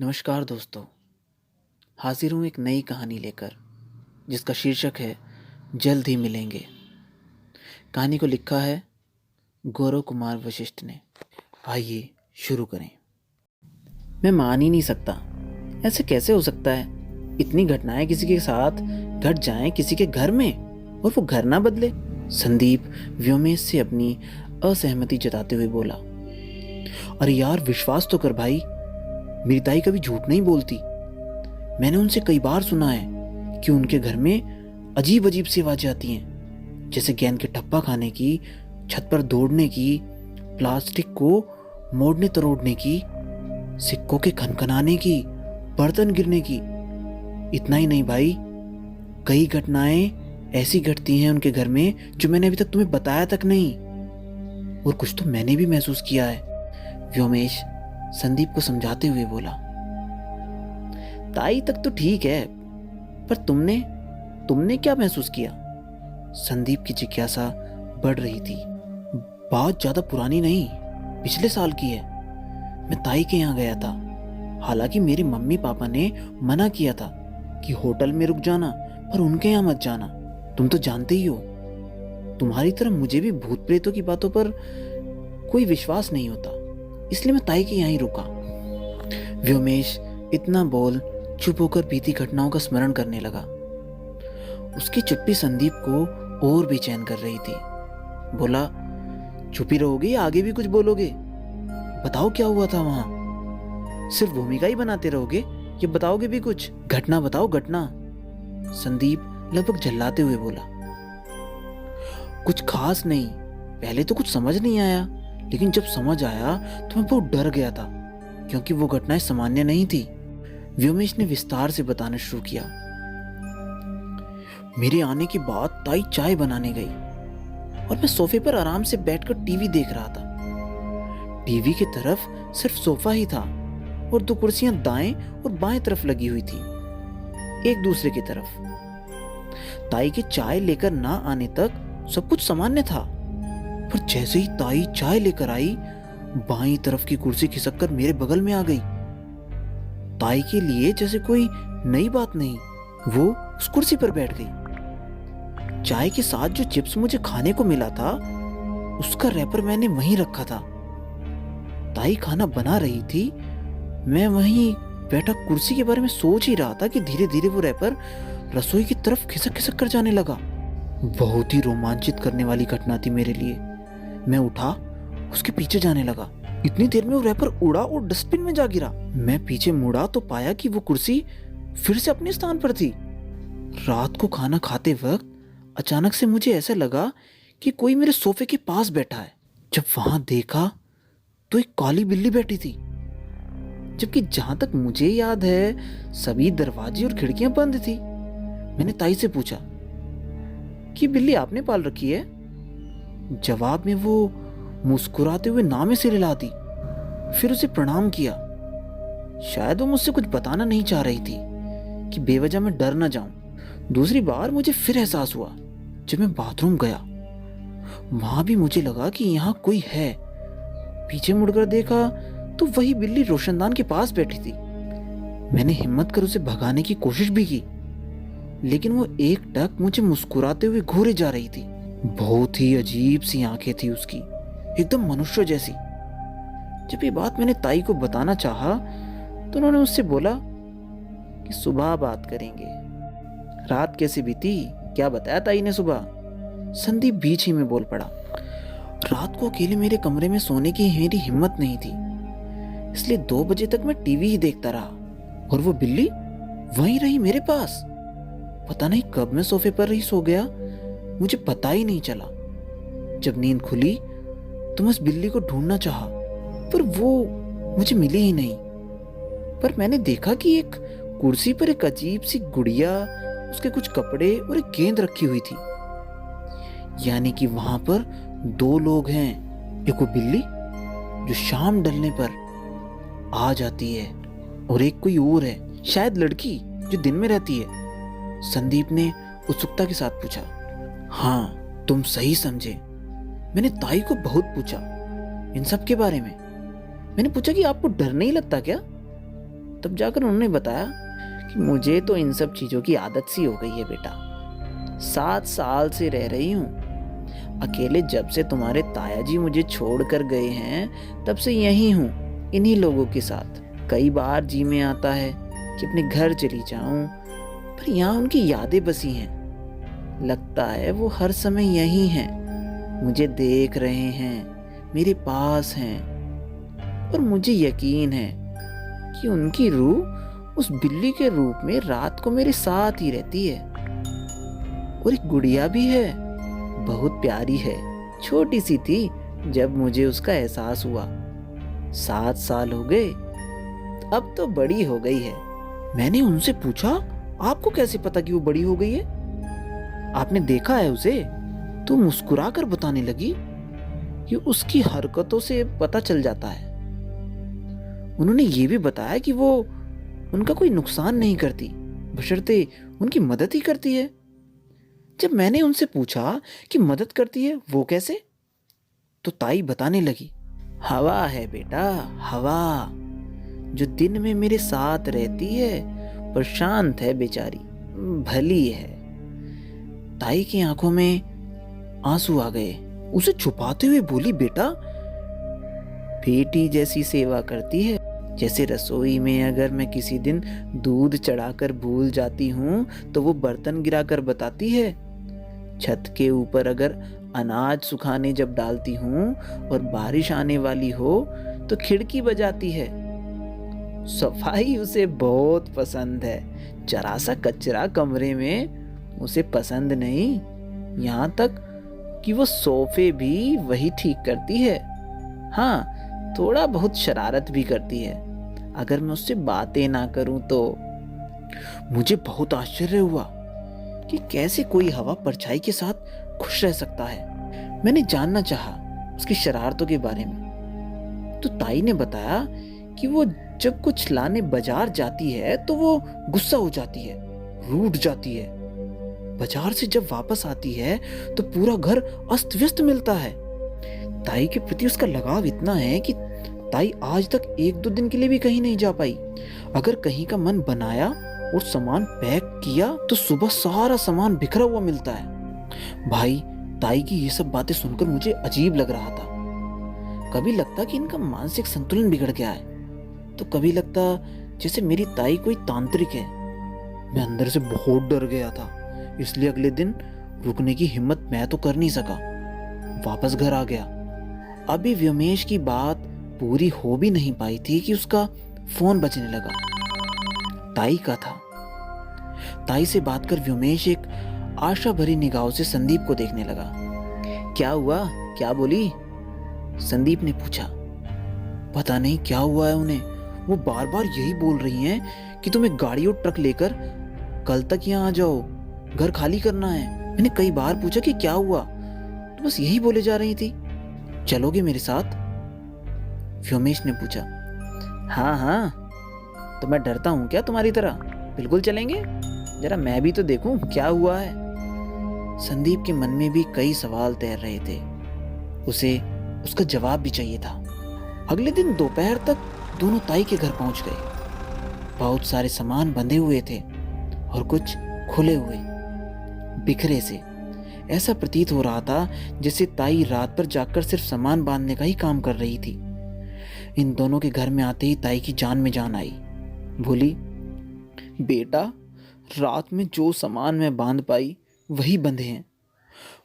नमस्कार दोस्तों, हाजिर हूँ एक नई कहानी लेकर जिसका शीर्षक है जल्द ही मिलेंगे। कहानी को लिखा है गौरव कुमार वशिष्ठ ने। आइए शुरू करें। मैं मान ही नहीं सकता, ऐसे कैसे हो सकता है? इतनी घटनाएं किसी के साथ घट जाएं किसी के घर में और वो घर ना बदले। संदीप व्योमेश से अपनी असहमति जताते हुए बोला, अरे यार विश्वास तो कर भाई, मेरी ताई कभी झूठ नहीं बोलती। मैंने उनसे कई बार सुना है कि उनके घर में अजीब अजीब सी आवाजें आती हैं, जैसे गेंद के ठप्पा खाने की, छत पर दौड़ने की, प्लास्टिक को मोड़ने तोड़ने की, सिक्कों के खनखनाने की, बर्तन गिरने की। इतना ही नहीं भाई, कई घटनाएं ऐसी घटती हैं उनके घर में जो मैंने अभी तक तुम्हें बताया तक नहीं। और कुछ तो मैंने भी महसूस किया है, व्योमेश संदीप को समझाते हुए बोला। ताई तक तो ठीक है, पर तुमने क्या महसूस किया? संदीप की जिज्ञासा बढ़ रही थी। बात ज्यादा पुरानी नहीं, पिछले साल की है। मैं ताई के यहाँ गया था। हालांकि मेरे मम्मी पापा ने मना किया था कि होटल में रुक जाना, पर उनके यहाँ मत जाना। तुम तो जानते ही हो, तुम्हारी तरह मुझे भी भूत प्रेतों की बातों पर कोई विश्वास नहीं होता, इसलिए मैं ताई के यहाँ ही रुका। व्योमेश इतना बोल चुप होकर बीती घटनाओं का स्मरण करने लगा। उसकी चुप्पी संदीप को और बेचैन कर रही थी। बोला, चुप ही रहोगे या आगे भी कुछ बोलोगे? बताओ क्या हुआ था वहां? सिर्फ भूमिका ही बनाते रहोगे या बताओगे भी कुछ? घटना बताओ, घटना। संदीप लगभग झल्लाते हुए बोला। कुछ खास नहीं, पहले तो कुछ समझ नहीं आया, लेकिन जब समझ आया तो मैं बहुत डर गया था, क्योंकि वो घटनाएं सामान्य नहीं थी। व्योमेश ने विस्तार से बताना शुरू किया। मेरे आने के बाद ताई चाय बनाने गई और मैं सोफे पर आराम से बैठकर टीवी देख रहा था। टीवी की तरफ सिर्फ सोफा ही था और दो कुर्सियां दाएं और बाएं तरफ लगी हुई थी, एक दूसरे की तरफ। ताई के चाय लेकर ना आने तक सब कुछ सामान्य था, पर जैसे ही ताई चाय लेकर आई, बाईं तरफ की कुर्सी खिसककर मेरे बगल में आ गई। ताई के लिए जैसे कोई नई बात नहीं, वो उस कुर्सी पर बैठ गई। चाय के साथ जो चिप्स मुझे खाने को मिला था, उसका रैपर मैंने वहीं रखा था। ताई खाना बना रही थी, मैं वहीं बैठा कुर्सी के बारे में सोच ही रहा था कि धीरे धीरे वो रैपर रसोई की तरफ खिसक खिसक कर जाने लगा। बहुत ही रोमांचित करने वाली घटना थी मेरे लिए। मैं उठा, उसके पीछे जाने लगा। इतनी देर में वो रैपर उड़ा और डस्टबिन में जा गिरा। मैं पीछे मुड़ा तो पाया कि वो कुर्सी फिर से अपने स्थान पर थी। रात को खाना खाते वक्त अचानक से मुझे ऐसा लगा कि कोई मेरे सोफे के पास बैठा है। जब वहां देखा तो एक काली बिल्ली बैठी थी, जबकि जहां तक मुझे याद है सभी दरवाजे और खिड़कियां बंद थी। मैंने ताई से पूछा कि बिल्ली आपने पाल रखी है? जवाब में वो मुस्कुराते हुए ना में सिर हिला दी, फिर उसे प्रणाम किया। शायद वो मुझसे कुछ बताना नहीं चाह रही थी कि बेवजह मैं डर न जाऊं। दूसरी बार मुझे फिर एहसास हुआ जब मैं बाथरूम गया। वहां भी मुझे लगा कि यहाँ कोई है। पीछे मुड़कर देखा तो वही बिल्ली रोशनदान के पास बैठी थी। मैंने हिम्मत कर उसे भगाने की कोशिश भी की, लेकिन वो एकटक मुझे मुस्कुराते हुए घूरे जा रही थी। बहुत ही अजीब सी आंखें थी उसकी, एकदम मनुष्य जैसी। जब ये बात मैंने ताई को बताना चाहा तो उन्होंने मुझसे बोला कि सुबह बात करेंगे। रात कैसी बीती, क्या बताया ताई ने सुबह? संदीप बीच ही में बोल पड़ा। रात को अकेले मेरे कमरे में सोने की मेरी हिम्मत नहीं थी, इसलिए 2 बजे तक मैं टीवी ही देखता रहा और वो बिल्ली वहीं रही मेरे पास। पता नहीं कब मैं सोफे पर ही सो गया, मुझे पता ही नहीं चला। जब नींद खुली तो मैं उस बिल्ली को ढूंढना चाहा, पर वो मुझे मिली ही नहीं। पर मैंने देखा कि एक कुर्सी पर एक अजीब सी गुड़िया, उसके कुछ कपड़े और एक गेंद रखी हुई थी। यानी कि वहां पर 2 लोग हैं, एक वो बिल्ली जो शाम ढलने पर आ जाती है और एक कोई और है, शायद लड़की जो दिन में रहती है। संदीप ने उत्सुकता के साथ पूछा। हाँ, तुम सही समझे। मैंने ताई को बहुत पूछा इन सब के बारे में। मैंने पूछा कि आपको डर नहीं लगता क्या? तब जाकर उन्होंने बताया कि मुझे तो इन सब चीजों की आदत सी हो गई है बेटा। 7 साल से रह रही हूँ अकेले। जब से तुम्हारे ताया जी मुझे छोड़ कर गए हैं तब से यहीं हूँ, इन्हीं लोगों के साथ। कई बार जी में आता है कि अपने घर चली जाऊं, पर यहाँ उनकी यादें बसी हैं। लगता है वो हर समय यहीं हैं, मुझे देख रहे हैं, मेरे पास हैं। और मुझे यकीन है कि उनकी रूह उस बिल्ली के रूप में रात को मेरे साथ ही रहती है। और एक गुड़िया भी है, बहुत प्यारी है, छोटी सी थी जब मुझे उसका एहसास हुआ। 7 साल हो गए, अब तो बड़ी हो गई है। मैंने उनसे पूछा, आपको कैसे पता कि वो बड़ी हो गई है? आपने देखा है उसे? तो मुस्कुराकर बताने लगी कि उसकी हरकतों से पता चल जाता है। उन्होंने ये भी बताया कि वो उनका कोई नुकसान नहीं करती, बशर्ते उनकी मदद ही करती है। जब मैंने उनसे पूछा कि मदद करती है वो कैसे, तो ताई बताने लगी, हवा है बेटा, हवा, जो दिन में मेरे साथ रहती है पर शांत है बेचारी, भली है। ताई की आंखों में आंसू आ गए। उसे छुपाते हुए बोली, बेटा बेटी जैसी सेवा करती है। जैसे रसोई में अगर मैं किसी दिन दूध चढ़ाकर भूल जाती हूँ तो वो बर्तन गिराकर बताती है। छत के ऊपर अगर अनाज सुखाने जब डालती हूँ और बारिश आने वाली हो तो खिड़की बजाती है। सफाई उसे बहुत पसंद है, जरा सा कचरा कमरे में उसे पसंद नहीं। यहाँ तक कि वो सोफे भी वही ठीक करती है। हाँ, थोड़ा बहुत शरारत भी करती है अगर मैं उससे बातें ना करूं तो। मुझे बहुत आश्चर्य हुआ कि कैसे कोई हवा परछाई के साथ खुश रह सकता है। मैंने जानना चाहा उसकी शरारतों के बारे में, तो ताई ने बताया कि वो जब कुछ लाने बाजार जाती है तो वो गुस्सा हो जाती है, रूठ जाती है। बाजार से जब वापस आती है तो पूरा घर अस्त व्यस्त मिलता है। ताई के प्रति उसका लगाव इतना है कि ताई आज तक 1-2 दिन के लिए भी कहीं नहीं जा पाई। अगर कहीं का मन बनाया और सामान पैक किया तो सुबह सारा सामान बिखरा हुआ मिलता है। भाई, ताई की ये सब बातें सुनकर मुझे अजीब लग रहा था। कभी लगता कि इनका मानसिक संतुलन बिगड़ गया है, तो कभी लगता जैसे मेरी ताई कोई तांत्रिक है। मैं अंदर से बहुत डर गया था, इसलिए अगले दिन रुकने की हिम्मत मैं तो कर नहीं सका, वापस घर आ गया। अभी व्योमेश की बात पूरी हो भी नहीं पाई थी कि उसका फोन बजने लगा। ताई का था। ताई से बात कर व्योमेश एक आशा भरी निगाहों से संदीप को देखने लगा। क्या हुआ, क्या बोली? संदीप ने पूछा। पता नहीं क्या हुआ है उन्हें, वो बार बार यही बोल रही हैं कि तुम एक गाड़ी और ट्रक लेकर कल तक यहाँ आ जाओ, घर खाली करना है। मैंने कई बार पूछा कि क्या हुआ, तो बस यही बोले जा रही थी। चलोगे मेरे साथ? व्योमेश ने पूछा। हाँ हाँ, तो मैं डरता हूँ क्या तुम्हारी तरह? बिल्कुल चलेंगे, जरा मैं भी तो देखूं क्या हुआ है। संदीप के मन में भी कई सवाल तैर रहे थे, उसे उसका जवाब भी चाहिए था। अगले दिन दोपहर तक दोनों ताई के घर पहुंच गए। बहुत सारे सामान बंधे हुए थे और कुछ खुले हुए, बिखरे से। ऐसा प्रतीत हो रहा था जैसे ताई रात पर जाकर सिर्फ सामान बांधने का ही काम कर रही थी। इन दोनों के घर में आते ही ताई की जान में जान आई। बोली, बेटा रात में जो सामान मैं बांध पाई वही बंधे हैं,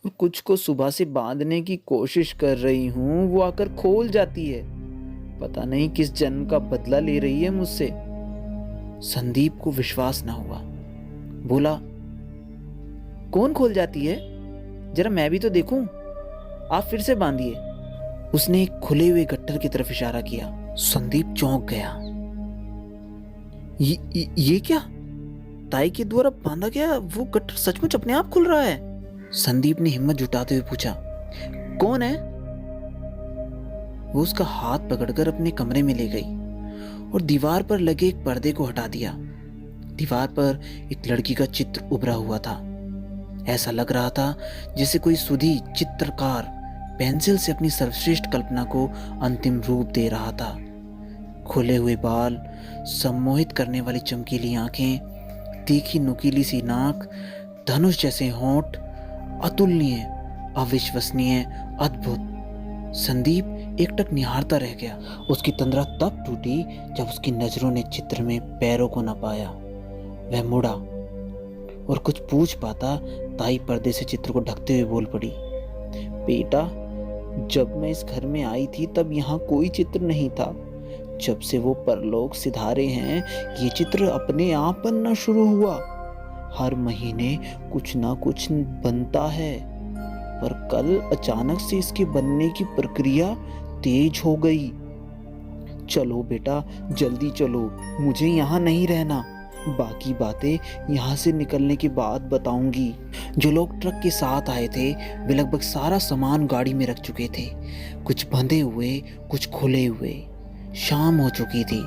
और कुछ को सुबह से बांधने की कोशिश कर रही हूं, वो आकर खोल जाती है। पता नहीं किस जन्म का बदला ले रही है मुझसे। संदीप को विश्वास ना हुआ। बोला, कौन खोल जाती है? जरा मैं भी तो देखूं। आप फिर से बांधिए। उसने एक खुले हुए गट्टर की तरफ इशारा किया। संदीप चौंक गया। ये क्या? ताई के द्वारा बांधा गया वो गट्टर सचमुच अपने आप खुल रहा है? संदीप ने हिम्मत जुटाते हुए पूछा। कौन है? वो उसका हाथ पकड़कर अपने कमरे में ले गई और दीवार पर लगे एक पर्दे को हटा दिया। दीवार पर एक लड़की का चित्र उभरा हुआ था। ऐसा लग रहा था जैसे कोई सुधी चित्रकार पेंसिल से अपनी सर्वश्रेष्ठ कल्पना को अंतिम रूप दे रहा था। खुले हुए बाल, सम्मोहित करने वाली चमकीली आंखें, तीखी नुकीली सी नाक, धनुष जैसे होंठ, अतुलनीय, अविश्वसनीय, अद्भुत। संदीप एकटक निहारता रह गया। उसकी तंद्रा तब टूटी जब उसकी नजरों ने चित्र में पैरों को न पाया। वह मुड़ा और कुछ पूछ पाता ताई पर्दे से चित्र को ढकते हुए बोल पड़ी, बेटा, जब मैं इस घर में आई थी तब यहाँ कोई चित्र नहीं था। जब से वो परलोक सिधारे हैं, ये चित्र अपने आप बनना शुरू हुआ। हर महीने कुछ ना कुछ बनता है, पर कल अचानक से इसके बनने की प्रक्रिया तेज हो गई। चलो बेटा, जल्दी चलो, मुझे यहाँ नहीं रहना। बाकी बातें यहाँ से निकलने के बाद बताऊंगी। जो लोग ट्रक के साथ आए थे वे लगभग सारा सामान गाड़ी में रख चुके थे, कुछ बंधे हुए, कुछ खुले हुए। शाम हो चुकी थी।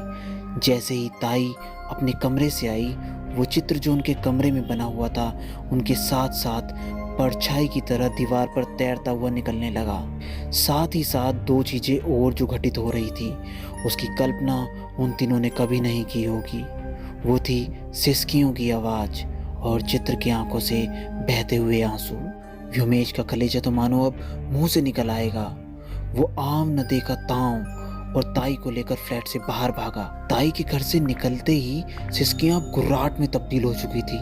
जैसे ही ताई अपने कमरे से आई, वो चित्र जो उनके कमरे में बना हुआ था उनके साथ साथ परछाई की तरह दीवार पर तैरता हुआ निकलने लगा। साथ ही साथ दो चीजें और जो घटित हो रही थी, उसकी कल्पना उन तीनों ने कभी नहीं की होगी। वो थी सिसकियों की आवाज और चित्र की आंखों से बहते हुए आंसू। व्योमेश का कलेजा तो मानो अब मुंह से निकल आएगा। वो आम न देखा ताव और ताई को लेकर फ्लैट से बाहर भागा। ताई के घर से निकलते ही सिसकियां गुर्राहट में तब्दील हो चुकी थी।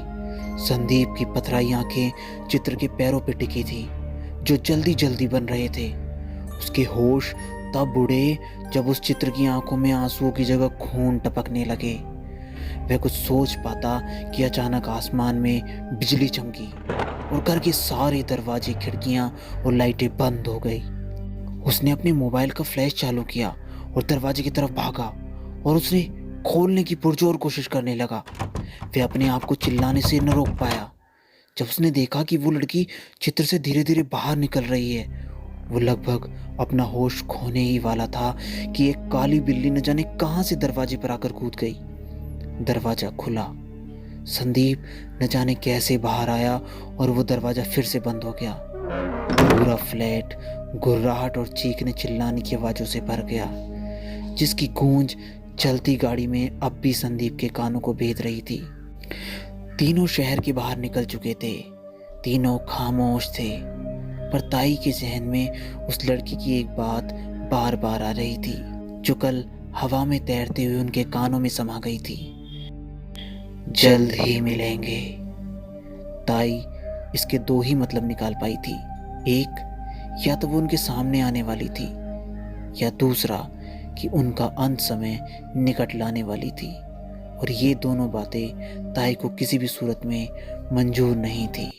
संदीप की पथराई आंखें चित्र के पैरों पे टिकी थी, जो जल्दी जल्दी बन रहे थे। उसके होश तब उड़े जब उस चित्र की आंखों में आंसुओं की जगह खून टपकने लगे। वह कुछ सोच पाता कि अचानक आसमान में बिजली चमकी और घर के सारे दरवाजे, खिड़कियां और लाइटें बंद हो गई। उसने अपने मोबाइल का फ्लैश चालू किया और दरवाजे की तरफ भागा और उसने खोलने की पुरजोर कोशिश करने लगा। वह अपने आप को चिल्लाने से न रोक पाया जब उसने देखा कि वो लड़की चित्र से धीरे धीरे बाहर निकल रही है। वो लगभग अपना होश खोने ही वाला था कि एक काली बिल्ली न जाने कहां से दरवाजे पर आकर कूद गई। दरवाजा खुला। संदीप न जाने कैसे बाहर आया और वो दरवाजा फिर से बंद हो गया। पूरा फ्लैट गुर्राहट और चीखने चिल्लाने की आवाजों से भर गया, जिसकी गूंज चलती गाड़ी में अब भी संदीप के कानों को भेद रही थी। तीनों शहर के बाहर निकल चुके थे। तीनों खामोश थे, पर ताई के जहन में उस लड़की की एक बात बार बार आ रही थी, जो कल हवा में तैरते हुए उनके कानों में समा गई थी। जल्द ही मिलेंगे। ताई इसके दो ही मतलब निकाल पाई थी। एक, या तो वो उनके सामने आने वाली थी, या दूसरा कि उनका अंत समय निकट लाने वाली थी। और ये दोनों बातें ताई को किसी भी सूरत में मंजूर नहीं थी।